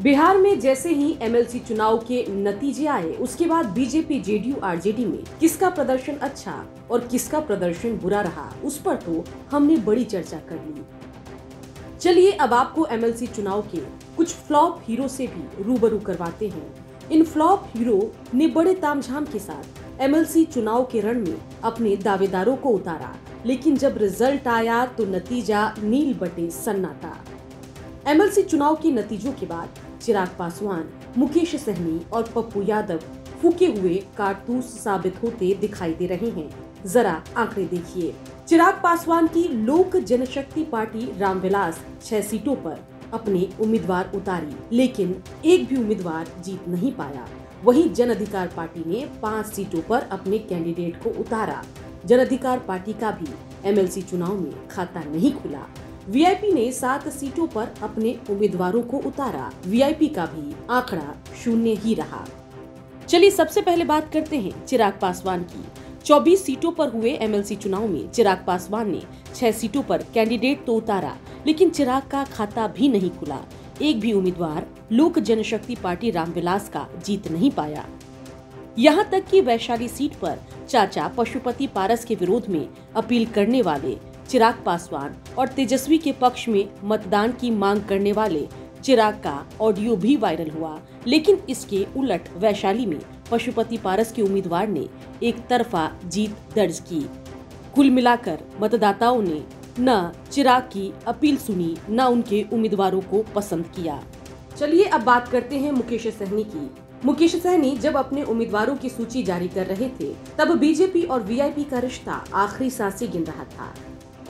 बिहार में जैसे ही एमएलसी चुनाव के नतीजे आए, उसके बाद बीजेपी, जेडीयू, आरजेडी में किसका प्रदर्शन अच्छा और किसका प्रदर्शन बुरा रहा, उस पर तो हमने बड़ी चर्चा कर ली। चलिए अब आपको एमएलसी चुनाव के कुछ फ्लॉप हीरो से भी रूबरू करवाते हैं। इन फ्लॉप हीरो ने बड़े तामझाम के साथ एमएलसी चुनाव के रण में अपने दावेदारों को उतारा, लेकिन जब रिजल्ट आया तो नतीजा नील बटे सन्नाटा। एमएलसी चुनाव के नतीजों के बाद चिराग पासवान, मुकेश सहनी और पप्पू यादव फूके हुए कारतूस साबित होते दिखाई दे रहे हैं। जरा आंकड़े देखिए। चिराग पासवान की लोक जनशक्ति पार्टी रामविलास 6 सीटों पर अपने उम्मीदवार उतारी, लेकिन एक भी उम्मीदवार जीत नहीं पाया। वहीं जन अधिकार पार्टी ने 5 सीटों पर अपने कैंडिडेट को उतारा। जन अधिकार पार्टी का भी एमएलसी चुनाव में खाता नहीं खुला। वीआईपी ने 7 सीटों पर अपने उम्मीदवारों को उतारा। वीआईपी का भी आंकड़ा 0 ही रहा। चलिए सबसे पहले बात करते हैं चिराग पासवान की। 24 सीटों पर हुए एमएलसी चुनाव में चिराग पासवान ने 6 सीटों पर कैंडिडेट तो उतारा, लेकिन चिराग का खाता भी नहीं खुला। एक भी उम्मीदवार लोक जनशक्ति पार्टी रामविलास का जीत नहीं पाया। यहाँ तक कि वैशाली सीट पर चाचा पशुपति पारस के विरोध में अपील करने वाले चिराग पासवान और तेजस्वी के पक्ष में मतदान की मांग करने वाले चिराग का ऑडियो भी वायरल हुआ, लेकिन इसके उलट वैशाली में पशुपति पारस के उम्मीदवार ने एक तरफा जीत दर्ज की। कुल मिलाकर मतदाताओं ने न चिराग की अपील सुनी, न उनके उम्मीदवारों को पसंद किया। चलिए अब बात करते हैं मुकेश सहनी की। मुकेश सहनी जब अपने उम्मीदवारों की सूची जारी कर रहे थे, तब बीजेपी और वीआईपी का रिश्ता आखिरी सांसें गिन रहा था।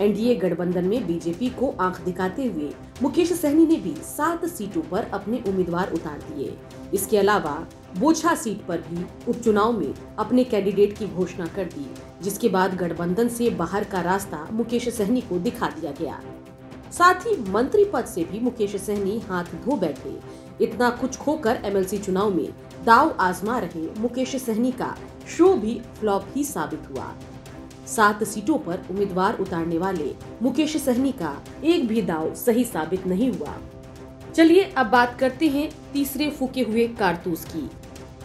एनडीए गठबंधन में बीजेपी को आंख दिखाते हुए मुकेश सहनी ने भी 7 सीटों पर अपने उम्मीदवार उतार दिए। इसके अलावा बोछा सीट पर भी उपचुनाव में अपने कैंडिडेट की घोषणा कर दी, जिसके बाद गठबंधन से बाहर का रास्ता मुकेश सहनी को दिखा दिया गया। साथ ही मंत्री पद से भी मुकेश सहनी हाथ धो बैठे। इतना कुछ खोकर एमएलसी चुनाव में दाव आजमा रहे मुकेश सहनी का शो भी फ्लॉप ही साबित हुआ। 7 सीटों पर उम्मीदवार उतारने वाले मुकेश सहनी का एक भी दाव सही साबित नहीं हुआ। चलिए अब बात करते हैं तीसरे फूके हुए कारतूस की।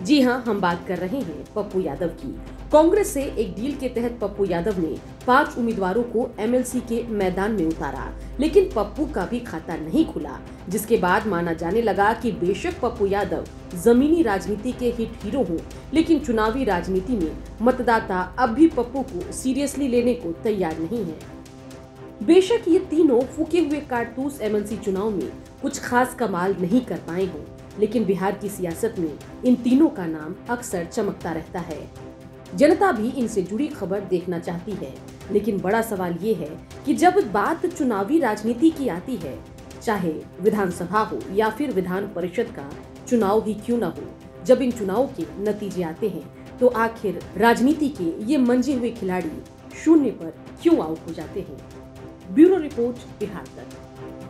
जी हाँ, हम बात कर रहे हैं पप्पू यादव की। कांग्रेस से एक डील के तहत पप्पू यादव ने 5 उम्मीदवारों को एमएलसी के मैदान में उतारा, लेकिन पप्पू का भी खाता नहीं खुला, जिसके बाद माना जाने लगा कि बेशक पप्पू यादव जमीनी राजनीति के हिट हीरो हों, लेकिन चुनावी राजनीति में मतदाता अब भी पप्पू को सीरियसली लेने को तैयार नहीं है। बेशक ये तीनों फूके हुए कारतूस एमएलसी चुनाव में कुछ खास कमाल नहीं कर पाए हों, लेकिन बिहार की सियासत में इन तीनों का नाम अक्सर चमकता रहता है। जनता भी इनसे जुड़ी खबर देखना चाहती है, लेकिन बड़ा सवाल ये है कि जब बात चुनावी राजनीति की आती है, चाहे विधानसभा हो या फिर विधान परिषद का चुनाव ही क्यों न हो, जब इन चुनाव के नतीजे आते हैं तो आखिर राजनीति के ये मंजे हुए खिलाड़ी 0 पर क्यों आउट हो जाते हैं। ब्यूरो रिपोर्ट, बिहार तक।